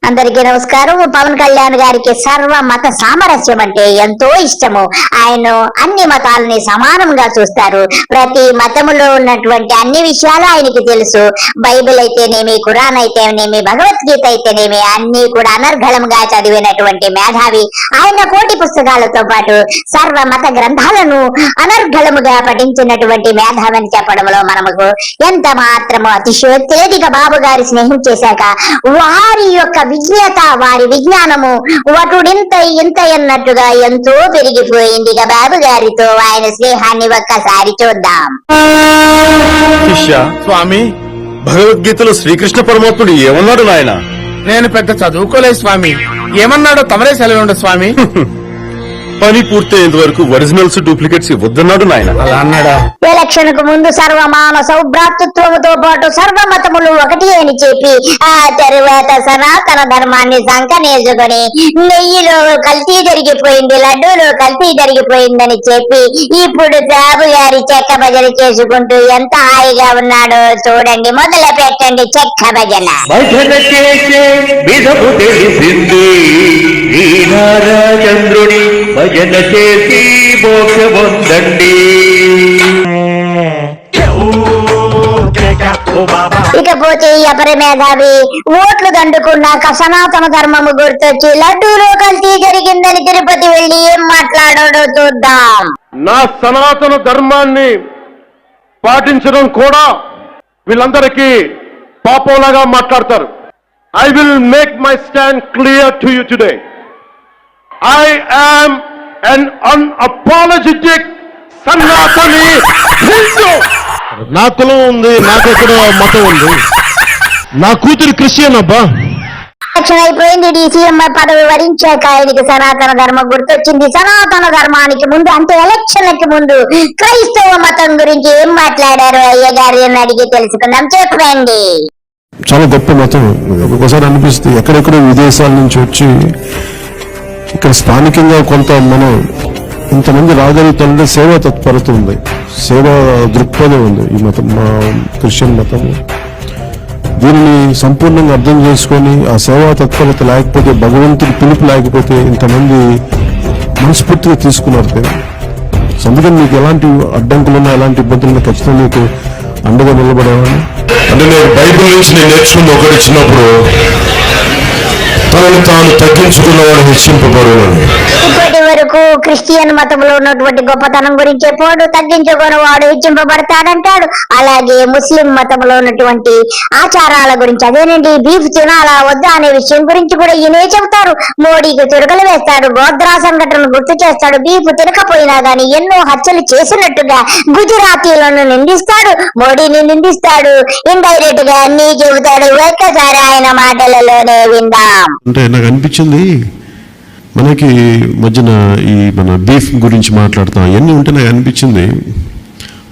అందరికీ నమస్కారం. పవన్ కళ్యాణ్ గారికి సర్వ మత సామరస్యం అంటే ఎంతో ఇష్టము. ఆయన అన్ని మతాలని సమానంగా చూస్తారు. ప్రతి మతములో ఉన్నటువంటి అన్ని విషయాలు ఆయనకి తెలుసు. బైబిల్ అయితేనేమి, ఖురాన్ అయితేనేమి, భగవద్గీత అయితేనేమి అన్ని కూడా అనర్గళంగా చదివినటువంటి మేధావి. ఆయన కోటి పుస్తకాలతో పాటు సర్వ మత గ్రంథాలను అనర్గళముగా పఠించినటువంటి మేధావి అని చెప్పడంలో మనకు ఎంత మాత్రము అతిశయోక్తి. బాబు గారి స్నేహం చేశాక వారి యొక్క విజ్ఞత, వారి విజ్ఞానము వటుడింత ఇంత అన్నట్టుగా ఎంతో పెరిగిపోయింది. ఇక బాబు గారితో ఆయన స్నేహాన్ని ఒక్కసారి చూద్దాం. స్వామి, భగవద్గీతలో శ్రీకృష్ణ పరమాత్ముడు ఏమన్నాడు నాయన? నేను పెద్ద చదువుకోలేదు స్వామి, ఏమన్నాడో తమరే సెలవు స్వామి. పని పూర్తయ్యేంత వరకు ఒరిజినల్స్ డూప్లికేట్స్ ఇవ్వద్దన్నాడు నాయన. అలా అన్నాడా? ఎలక్షన్ కు ముందు సర్వమాన సౌభ్రాతృత్వముతో పాటు సర్వమతములు ఒకటి అని చెప్పి ఆ తరువాత సనాతన ధర్మాన్ని సంకనేసుకొని నెయ్యిలో కల్తీ జరిగిపోయింది, లడ్డూలో కల్తీ జరిగిపోయిందని చెప్పి ఇప్పుడు బాబు గారి చెక్క భజన చేసుకుంటూ ఎంత హాయిగా ఉన్నాడో చూడండి. మొదలు పెట్టండి చెక్క భజన. భజన చేసి మోక్ష పొందండి. ఇకపోతే అపర మేధావి ఓట్లు దండుకున్నాక సనాతన ధర్మము గుర్తొచ్చి లడ్డూలో కల్తీ జరిగిందని తిరుపతి వెళ్లి ఏం మాట్లాడాడో చూద్దాం. నా సనాతన ధర్మాన్ని పాటించడం కూడా వీళ్ళందరికీ పాపంలాగా మాట్లాడతారు. I will make my stand clear to you today. I am an unapologetic Sanatani Hindu. నా కులం ఉంది, నాకెక్కడ మతం ఉంది, నా కూతురు క్రిస్టియన్ అబ్బా. ఎలక్షన్ అయిపోయింది. డీసీఎం పదవి వరించాక ఆయనకి సనాతన ధర్మం గుర్తొచ్చింది. సనాతన ధర్మానికి ముందు అంటే ఎలక్షన్లకి ముందు క్రైస్తవ మతం గురించి ఏం మాట్లాడారు అయ్య గారు అని అడిగి తెలుసుకుందాం. చెప్పండి. చాలా గొప్ప మతం. ఒకసారి అనిపిస్తుంది ఎక్కడెక్కడో విదేశాల నుంచి వచ్చి ఇక్కడ స్థానికంగా కొంత మనం ఇంతమంది రాగలుగుతుంటే సేవా తత్పరత ఉంది, సేవా దృక్పథం ఉంది ఈ మతం, మా క్రిస్టియన్ మతం. దీనిని సంపూర్ణంగా అర్థం చేసుకొని ఆ సేవా తత్పరత లేకపోతే, భగవంతుడి పిలుపు లేకపోతే ఇంతమంది మనస్ఫూర్తిగా తీసుకున్నారు. అందుకని మీకు ఎలాంటి అడ్డంకులున్నా, ఎలాంటి ఇబ్బందులున్నా ఖచ్చితంగా మీకు అండగా నిలబడేవాడిని. అంటే నేను బైబిల్ నుంచి నేను నేర్చుకుని ఒకటి ఇచ్చినప్పుడు తనను తాను తగ్గించుకున్నవాడు హెచ్చింపబడునండి. ఇప్పటి వరకు క్రిస్టియన్ మతంలో ఉన్నటువంటి గొప్పతనం గురించి ఎప్పుడు తగ్గించుకొని వాడు హెచ్చింపబడతాడంటాడు. అలాగే ముస్లిం మతంలో ఉన్నటువంటి ఆచారాల గురించి, అదేనండి బీఫ్ తినాలా వద్దా అనే విషయం గురించి కూడా ఈయనే చెబుతారు. మోడీకి తిరగలు వేస్తాడు, గోద్రా సంఘటనను గుర్తు చేస్తాడు. బీఫ్ తినకపోయినా గానీ ఎన్నో హత్యలు చేసినట్టుగా గుజరాతీలను నిందిస్తాడు, మోడీని నిందిస్తాడు, ఇండైరెక్ట్ గా అన్ని చెబుతాడు. ఒక్కసారి ఆయన మాటలలోనే విందాం. అంటే నాకు అనిపించింది మనకి మధ్యన ఈ మన బీఫ్ గురించి మాట్లాడతాం అవన్నీ ఉంటే నాకు అనిపించింది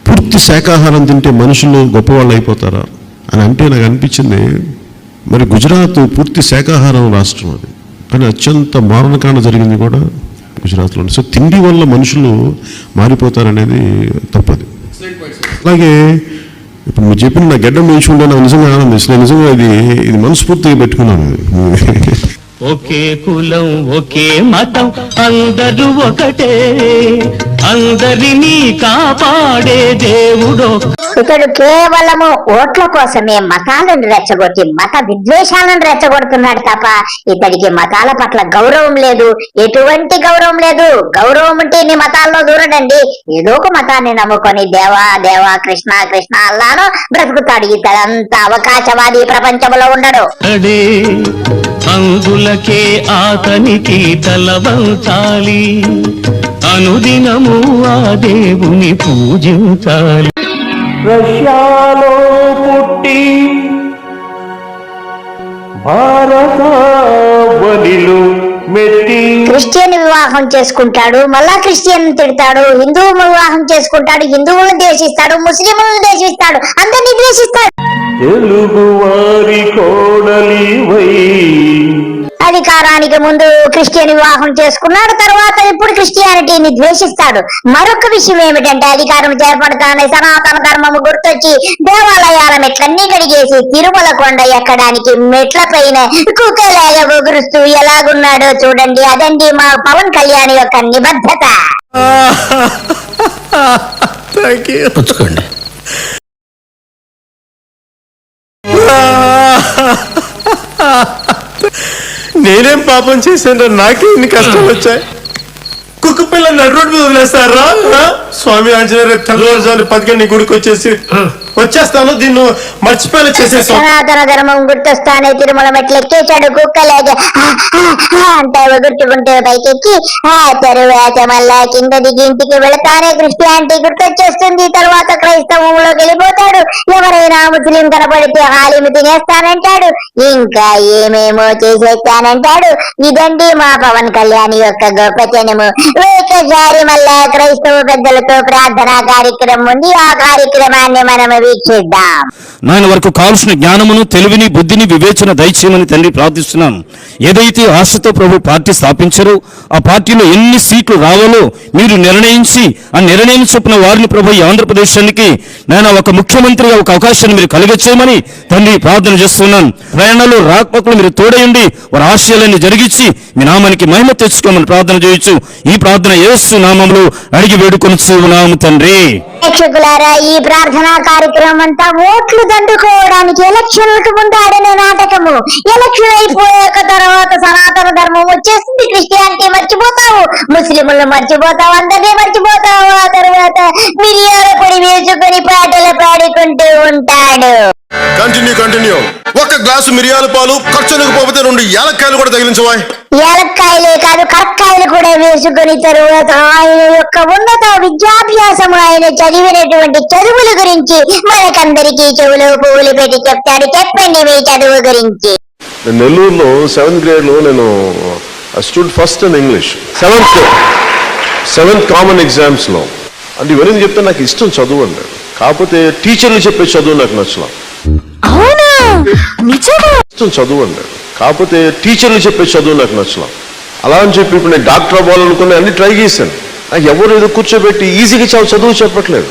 పూర్తి శాకాహారం తింటే మనుషులు గొప్పవాళ్ళు అయిపోతారా అని అంటే నాకు అనిపించింది. మరి గుజరాత్ పూర్తి శాకాహారం రాష్ట్రం, అది కానీ అత్యంత మారణకాండ జరిగింది కూడా గుజరాత్లో. సో తిండి వల్ల మనుషులు మారిపోతారనేది తప్పది. అలాగే ఇప్పుడు మీరు చెప్పిన నా గడ్డం వేయించుకుంటే నాకు నిజంగా ఆనందిస్తుంది. నిజంగా ఇది మనస్ఫూర్తిగా పెట్టుకున్నాను. ఒకే కులం ఒకే మతం అందరూ ఒకటే, అందరినీ కాపాడే దేవుడు. ఇతడు కేవలము ఓట్ల కోసమే మతాలను రెచ్చగొట్టి మత విద్వేషాలను రెచ్చగొడుతున్నాడు తప్ప ఇతడికి మతాల పట్ల గౌరవం లేదు, ఎటువంటి గౌరవం లేదు. గౌరవం ఉంటే నీ మతాల్లో దూరడండి. ఏదో ఒక మతాన్ని నమ్ముకొని దేవా దేవా కృష్ణ కృష్ణ అల్లాను బ్రతుకుతాడు. ఇతడంతా అవకాశవాది ప్రపంచంలో ఉండడు. అందులకే అతనికి తలవంచాలి, అనుదినము ఆ దేవుని పూజించాలి. రష్యాలో పుట్టి భారతావనిలో మెట్టి క్రిస్టియన్ వివాహం చేసుకుంటాడు, మళ్ళా క్రిస్టియన్ తిడతాడు. హిందువు వివాహం చేసుకుంటాడు, హిందువులను ద్వేషిస్తాడు, ముస్లింలను ద్వేషిస్తాడు, అందరినీ ద్వేషిస్తాడు. తెలుగు వారి కోడలివై అధికారానికి ముందు క్రిస్టియన్ వివాహం చేసుకున్నాడు, తర్వాత ఇప్పుడు క్రిస్టియానిటీని ద్వేషిస్తాడు. మరొక విషయం ఏమిటంటే అధికారం చేపడతానే సనాతన ధర్మము గుర్తొచ్చి దేవాలయాల మెట్లన్నీ కడిగేసి తిరుమల కొండ ఎక్కడానికి మెట్ల పైన కుక్కలాగా బొగురుస్తూ ఎలాగున్నాడో చూడండి. అదండి మా పవన్ కళ్యాణ్ యొక్క నిబద్ధత. పుచ్చుకోండి. నేనేం పాపం చేశాను? నాకే ఇన్ని కష్టాలు వచ్చాయి. కుక్క పిల్ల నడు రోడ్డు మీద వదిలేస్తారా? స్వామి ఆంజనేయ తెల్లవారుజాము 10 గుడికి వచ్చేస్తాను, దీన్ని మర్చిపోయేలా చేసేసాను. సనాతన ధర్మం గుర్తొస్తానే తిరుమల మెట్లు ఎక్కేశాడు కుక్కలాగా. అంటే గుర్తుకుంటే పైకెక్కి ఆ తరువాత మళ్ళా కింద దిగి ఇంటికి వెళతానే క్రిస్టియానిటీ గుర్తొచ్చేస్తుంది. తర్వాత క్రైస్తవంలోకి వెళ్ళిపోతాడు. ఎవరైనా ముస్లిం కనపడితే హాలిమి తినేస్తానంటాడు, ఇంకా ఏమేమో చేసేస్తానంటాడు. ఇదండి మా పవన్ కళ్యాణ్ యొక్క గొప్పతనము. ఒకసారి మళ్ళా క్రైస్తవ పెద్దలతో ప్రార్థనా కార్యక్రమం ఉంది, ఆ కార్యక్రమాన్ని మనం వీక్షిద్దాం. నాయన వరకు కావలసిన జ్ఞానమును, తెలివిని, బుద్ధిని, వివేచన దయచేయమని తండ్రి ప్రార్థిస్తున్నాం. ఏదైతే ఆశతో ప్రభు పార్టీ స్థాపించారో ఆ పార్టీలో ఎన్ని సీట్లు రావాలో మీరు నిర్ణయించి ఆ నిర్ణయం చొప్పున వారిని ప్రభు ఈ ఆంధ్రప్రదేశానికి నేను ఒక ముఖ్యమంత్రిగా ఒక అవకాశాన్ని మీరు కలిగచేయమని తండ్రి ప్రార్థన చేస్తున్నాను. ప్రయాణాలు రాకపోకలు మీరు తోడయండి, వారి ఆశయాలన్నీ జరిగించి మీ నామానికి మహిమ తెచ్చుకోమని ప్రార్థన చేయొచ్చు. ఈ ప్రార్థన యేసు నామములో అడిగి వేడుకొనుచున్నాము తండ్రి. ప్రేక్షకులారా, ఈ ప్రార్థనా కార్యక్రమం అంతా ఓట్లు దండుకోవడానికి ఎలక్షన్లకు ముందు ఆడిన నాటకము. ఎలక్షన్ అయిపోయాక తర్వాత సనాతన ధర్మం వచ్చేస్తుంది, క్రిస్టియానిటీ మర్చిపోతావు, ముస్లింలు మర్చిపోతావు, అందరినీ మర్చిపోతావు. ఆ తర్వాత మిరియాల పొడి వేసుకొని పాటలు పాడుకుంటూ ఉంటాడు. కంటిన్యూ. ఒక్క గ్లాసు మిరియాల పాలు ఖర్చులకు పోతే 2 యాలక్కాయలు కూడా తగిలించవా? ఏలక్కాయలే కాదు కరక్కాయలు కూడా వేసుకుని తరువాత ఆయన యొక్క ఉన్నత విద్యాభ్యాసము, ఆయన చదివినటువంటి చదువుల గురించి మనకందరికీ చెవులో పువ్వులు పెట్టి చెప్తాడు. చెప్పండి మీ చదువు గురించి. నెల్లూరులో 7th grade నేను stood first in English 7th common exams లో. అంటే ఇవన్నీ చెప్తే నాకు ఇష్టం చదువు అండి, కాకపోతే టీచర్లు చెప్పే చదువు నాకు నచ్చలా. ఇష్టం చదువు అండి, కాకపోతే టీచర్లు చెప్పే చదువు నాకు నచ్చలా. అలా అని చెప్పి ఇప్పుడు నేను డాక్టర్ అవ్వాలనుకుని అన్ని ట్రై చేశాను. నాకు ఎవరు ఏదో కూర్చోబెట్టి ఈజీగా చదువు చెప్పట్లేదు.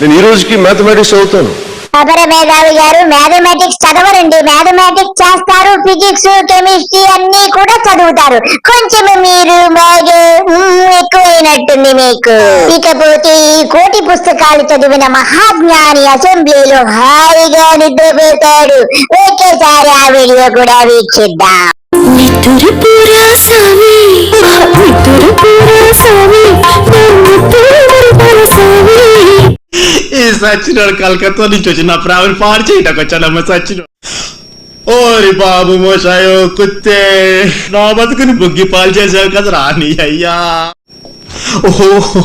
నేను ఈ రోజుకి మ్యాథమెటిక్స్ చదువుతాను. అపర మేధావి గారు మ్యాథమెటిక్స్ చదవరండి, మ్యాథమెటిక్స్ చేస్తారు, ఫిజిక్స్, కెమిస్ట్రీ అన్ని కూడా చదువుతారు. కొంచెం మీరు బాగా ఎక్కువైనట్టుంది మీకు. ఇకపోతే ఈ కోటి పుస్తకాలు చదివిన మహాజ్ఞాని అసెంబ్లీలో హాయిగా నిద్రపోతాడు. ఒకేసారి ఆ వీడియో కూడా వీక్షిద్దాం. ఈ సచ్చినోడు కలకత్తా నుంచి వచ్చి నా ప్రాణం పాడు చేయడానికి వచ్చానమ్మ సచ్చినోడు. ఓరి బాబు మోసాయో కుత్తే, నా బతుకుని బుగ్గి పాలు చేసావు కదా రాని అయ్యా. ఓహో,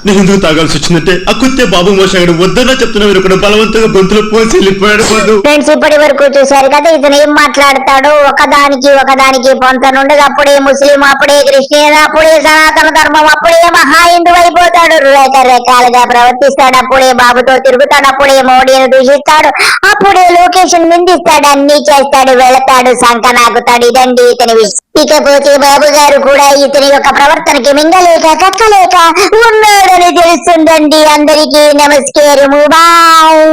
నేను ఎందుకు తాగాల్సి వచ్చిందంటే ఆ కుత్తే బాబు మోసాడు వద్దన్నా చెప్తున్నా, మీరు ఇక్కడ బలవంతంగా గొంతులో పోసి వెళ్ళిపోయాడు. ఫ్రెండ్స్, ఇప్పటి వరకు చూశారు కదా ఇతను ఏం మాట్లాడతాడో. ఒకదానికి పొంతనుండగా అప్పుడే ముస్లిం, అప్పుడే క్రిస్టియన్, అప్పుడే సనాతన ధర్మం, అప్పుడే మహా హిందూ అయిపోతాడు. రకరకాలుగా ప్రవర్తిస్తాడు. అప్పుడే బాబుతో తిరుగుతాడు, అప్పుడే మోడీని దూషిస్తాడు, అప్పుడే లొకేషన్ నిందిస్తాడు, అన్ని చేస్తాడు, వెళతాడు, సంక నాకుతాడు. ఇదండి ఇతని విషయం. ఇకపోతే బాబు గారు కూడా ఇతని యొక్క ప్రవర్తనకి మింగలేక కక్కలేక ఉన్నాడని తెలుస్తుందండి. అందరికీ నమస్కారము, బాయ్.